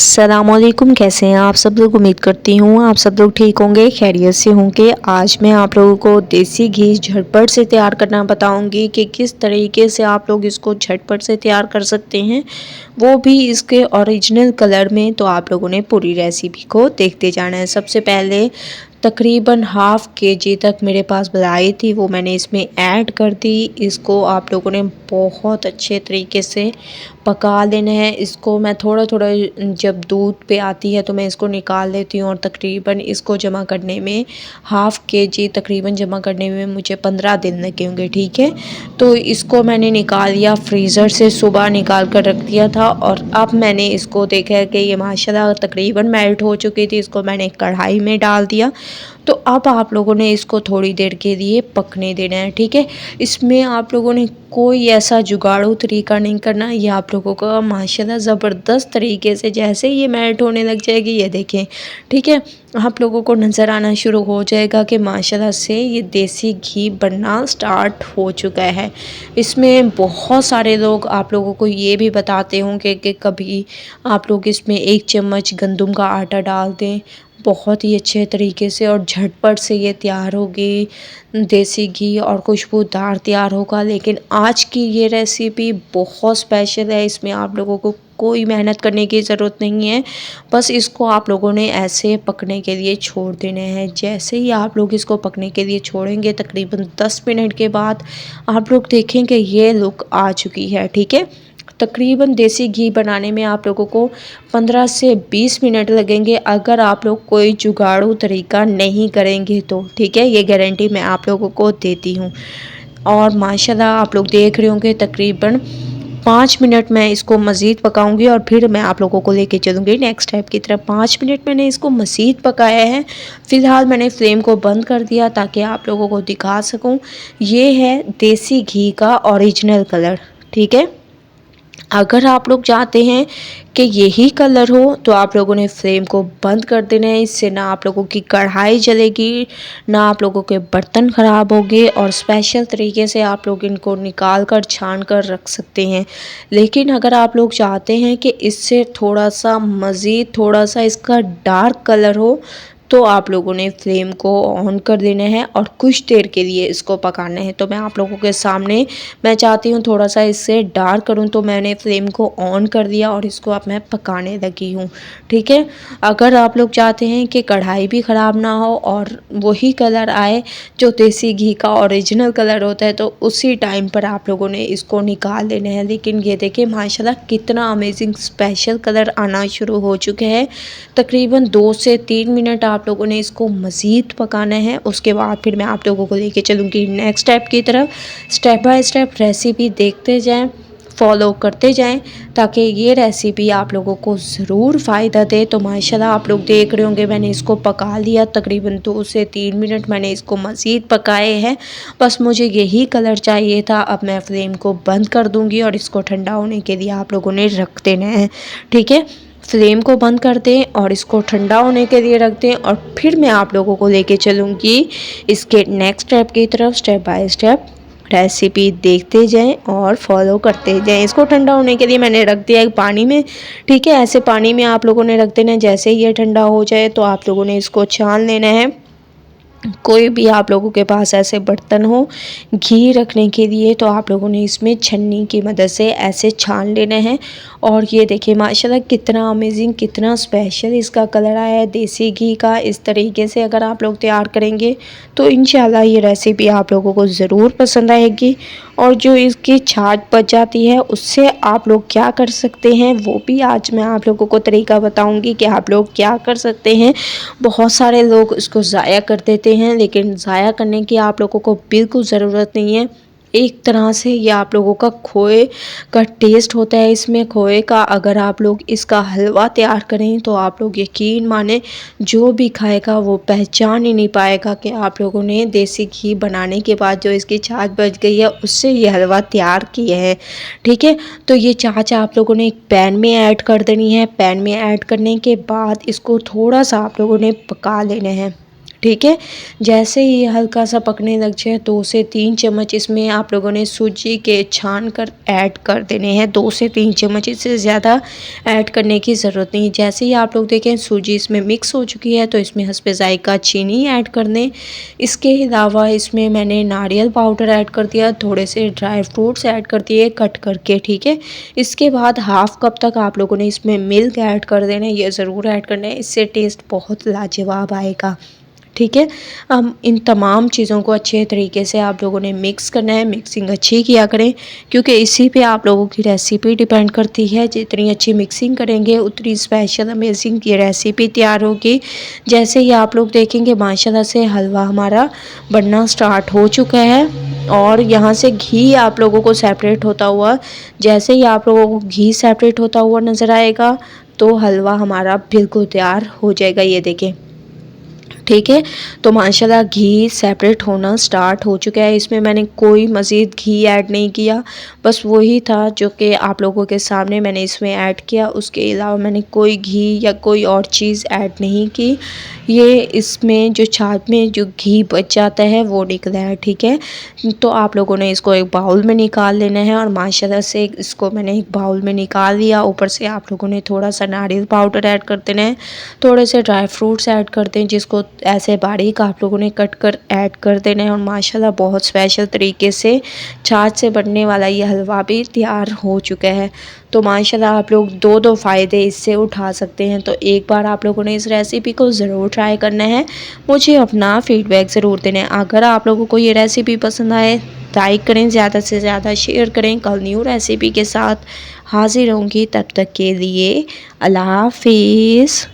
अस्सलामुअलैकुम। कैसे हैं आप सब लोग? उम्मीद करती हूँ आप सब लोग ठीक होंगे, खैरियत से होंगे। आज मैं आप लोगों को देसी घी झटपट से तैयार करना बताऊंगी कि किस तरीके से आप लोग इसको झटपट से तैयार कर सकते हैं, वो भी इसके ओरिजिनल कलर में। तो आप लोगों ने पूरी रेसिपी को देखते जाना है। सबसे पहले तकरीबन हाफ़ केजी तक मेरे पास मलाई थी, वो मैंने इसमें ऐड कर दी। इसको आप लोगों ने बहुत अच्छे तरीके से पका लेना है। इसको मैं थोड़ा थोड़ा जब दूध पे आती है तो मैं इसको निकाल लेती हूँ, और तकरीबन इसको जमा करने में हाफ़ केजी तकरीबन जमा करने में मुझे 15 दिन लगे होंगे। ठीक है, तो इसको मैंने निकाल लिया फ्रीज़र से, सुबह निकाल कर रख दिया था। और अब मैंने इसको देखा है कि ये माशाल्लाह तकरीबन मेल्ट हो चुकी थी। इसको मैंने कढ़ाई में डाल दिया। तो अब आप लोगों ने इसको थोड़ी देर के लिए पकने देना है। ठीक है, इसमें आप लोगों ने कोई ऐसा जुगाड़ू तरीका नहीं करना। ये आप लोगों का माशाल्लाह ज़बरदस्त तरीके से जैसे ये मेल्ट होने लग जाएगी, ये देखें। ठीक है, आप लोगों को नज़र आना शुरू हो जाएगा कि माशाल्लाह से ये देसी घी बनना स्टार्ट हो चुका है। इसमें बहुत सारे लोग आप लोगों को ये भी बताते होंगे कि कभी आप लोग इसमें 1 चम्मच गंदम का आटा डाल दें, बहुत ही अच्छे तरीके से और झटपट से ये तैयार होगी देसी घी और खुशबूदार तैयार होगा। लेकिन आज की ये रेसिपी बहुत स्पेशल है। इसमें आप लोगों को कोई मेहनत करने की ज़रूरत नहीं है, बस इसको आप लोगों ने ऐसे पकने के लिए छोड़ देना है। जैसे ही आप लोग इसको पकने के लिए छोड़ेंगे, तकरीबन 10 मिनट के बाद आप लोग देखेंगे ये लुक आ चुकी है। ठीक है, तकरीबन देसी घी बनाने में आप लोगों को 15 से 20 मिनट लगेंगे, अगर आप लोग कोई जुगाड़ू तरीका नहीं करेंगे तो। ठीक है, ये गारंटी मैं आप लोगों को देती हूँ। और माशाल्लाह आप लोग देख रहे होंगे तकरीबन 5 मिनट मैं इसको मज़ीद पकाऊंगी और फिर मैं आप लोगों को लेके चलूँगी नेक्स्ट स्टेप की तरफ। 5 मिनट मैंने इसको मज़ीद पकाया है। फ़िलहाल मैंने फ्लेम को बंद कर दिया ताकि आप लोगों को दिखा सकूँ। ये है देसी घी का ओरिजिनल कलर। ठीक है, अगर आप लोग चाहते हैं कि यही कलर हो तो आप लोगों ने फ्लेम को बंद कर देना है। इससे ना आप लोगों की कढ़ाई जलेगी, ना आप लोगों के बर्तन ख़राब होंगे, और स्पेशल तरीके से आप लोग इनको निकाल कर छान कर रख सकते हैं। लेकिन अगर आप लोग चाहते हैं कि इससे थोड़ा सा मज़ीद थोड़ा सा इसका डार्क कलर हो, तो आप लोगों ने फ्लेम को ऑन कर देना है और कुछ देर के लिए इसको पकाना है। तो मैं आप लोगों के सामने, मैं चाहती हूँ थोड़ा सा इससे डार्क करूँ, तो मैंने फ्लेम को ऑन कर दिया और इसको अब मैं पकाने लगी हूँ। ठीक है, अगर आप लोग चाहते हैं कि कढ़ाई भी ख़राब ना हो और वही कलर आए जो देसी घी का ओरिजिनल कलर होता है, तो उसी टाइम पर आप लोगों ने इसको निकाल लेना है। लेकिन ये देखिए माशाल्लाह कितना अमेजिंग स्पेशल कलर आना शुरू हो चुके हैं। तकरीबन 2 से 3 मिनट आप लोगों ने इसको मज़ीद पकाना है। उसके बाद फिर मैं आप लोगों को लेके चलूँगी नेक्स्ट स्टेप की तरफ। स्टेप बाय स्टेप रेसिपी देखते जाएं, फॉलो करते जाएं, ताकि ये रेसिपी आप लोगों को ज़रूर फ़ायदा दे। तो माशाल्लाह आप लोग देख रहे होंगे मैंने इसको पका लिया, तकरीबन 2 से 3 मिनट मैंने इसको मज़ीद पकाए हैं। बस मुझे यही कलर चाहिए था। अब मैं फ्लेम को बंद कर दूँगी और इसको ठंडा होने के लिए आप लोगों ने रख देना है। ठीक है, फ्लेम को बंद कर दें और इसको ठंडा होने के लिए रख दें, और फिर मैं आप लोगों को लेके चलूँगी इसके नेक्स्ट स्टेप की तरफ। स्टेप बाय स्टेप रेसिपी देखते जाएं और फॉलो करते जाएं। इसको ठंडा होने के लिए मैंने रख दिया एक पानी में। ठीक है, ऐसे पानी में आप लोगों ने रख देना है। जैसे ही ये ठंडा हो जाए तो आप लोगों ने इसको छान लेना है। कोई भी आप लोगों के पास ऐसे बर्तन हो घी रखने के लिए, तो आप लोगों ने इसमें छन्नी की मदद से ऐसे छान लेना है। और ये देखिए माशाल्लाह कितना अमेजिंग, कितना स्पेशल इसका कलर आया है देसी घी का। इस तरीके से अगर आप लोग तैयार करेंगे तो इंशाल्लाह ये रेसिपी आप लोगों को ज़रूर पसंद आएगी। और जो इसकी छाछ बच जाती है उससे आप लोग क्या कर सकते हैं, वो भी आज मैं आप लोगों को तरीका बताऊंगी कि आप लोग क्या कर सकते हैं। बहुत सारे लोग इसको ज़ाया कर देते हैं, लेकिन ज़ाया करने की आप लोगों को बिल्कुल ज़रूरत नहीं है। एक तरह से ये आप लोगों का खोए का टेस्ट होता है इसमें, खोए का। अगर आप लोग इसका हलवा तैयार करें तो आप लोग यकीन माने जो भी खाएगा वो पहचान ही नहीं पाएगा कि आप लोगों ने देसी घी बनाने के बाद जो इसकी छाछ बच गई है उससे ये हलवा तैयार किया है। ठीक है, तो ये छाछ आप लोगों ने एक पैन में ऐड कर देनी है। पैन में ऐड करने के बाद इसको थोड़ा सा आप लोगों ने पका लेना है। ठीक है। जैसे ही हल्का सा पकने लग जाए 2 से 3 चम्मच इसमें आप लोगों ने सूजी के छान कर ऐड कर देने हैं। 2 से 3 चम्मच, इससे ज़्यादा ऐड करने की ज़रूरत नहीं। जैसे ही आप लोग देखें सूजी इसमें मिक्स हो चुकी है तो इसमें हस्बे ज़ायक़ा चीनी ऐड कर दें। इसके अलावा इसमें मैंने नारियल पाउडर ऐड कर दिया, थोड़े से ड्राई फ्रूट्स ऐड कर दिए कट करके, ठीक है। इसके बाद हाफ़ कप तक आप लोगों ने इसमें मिल्क ऐड कर देना है, ये ज़रूर ऐड करना है, इससे टेस्ट बहुत लाजवाब आएगा। ठीक है। हम इन तमाम चीज़ों को अच्छे तरीके से आप लोगों ने मिक्स करना है। मिक्सिंग अच्छी किया करें क्योंकि इसी पे आप लोगों की रेसिपी डिपेंड करती है। जितनी अच्छी मिक्सिंग करेंगे उतनी स्पेशल अमेजिंग ये रेसिपी तैयार होगी। जैसे ही आप लोग देखेंगे माशाल्लाह से हलवा हमारा बनना स्टार्ट हो चुका है और यहाँ से घी आप लोगों को सेपरेट होता हुआ, जैसे ही आप लोगों को घी सेपरेट होता हुआ नज़र आएगा तो हलवा हमारा बिल्कुल तैयार हो जाएगा। ये देखें, ठीक है। तो माशाल्लाह घी सेपरेट होना स्टार्ट हो चुका है। इसमें मैंने कोई मज़ीद घी ऐड नहीं किया, बस वही था जो कि आप लोगों के सामने मैंने इसमें ऐड किया। उसके अलावा मैंने कोई घी या कोई और चीज़ ऐड नहीं की। ये इसमें जो छाछ में जो घी बच जाता है वो निकला है, ठीक है। तो आप लोगों ने इसको एक बाउल में निकाल लेना है और माशाल्लाह से इसको मैंने एक बाउल में निकाल लिया। ऊपर से आप लोगों ने थोड़ा सा नारियल पाउडर ऐड कर देना है, थोड़े से ड्राई फ्रूट्स ऐड कर दें जिसको ऐसे बारीक आप लोगों ने कट कर ऐड कर देना है। और माशाल्लाह बहुत स्पेशल तरीके से छाछ से बनने वाला ये हलवा भी तैयार हो चुका है। तो माशाल्लाह आप लोग दो फ़ायदे इससे उठा सकते हैं। तो एक बार आप लोगों ने इस रेसिपी को ज़रूर ट्राई करना है, मुझे अपना फ़ीडबैक ज़रूर देना है। अगर आप लोगों को ये रेसिपी पसंद आए लाइक करें, ज़्यादा से ज़्यादा शेयर करें। कल न्यू रेसिपी के साथ हाज़िर होंगी, तब तक के लिए अल्लाह हाफ़िज़।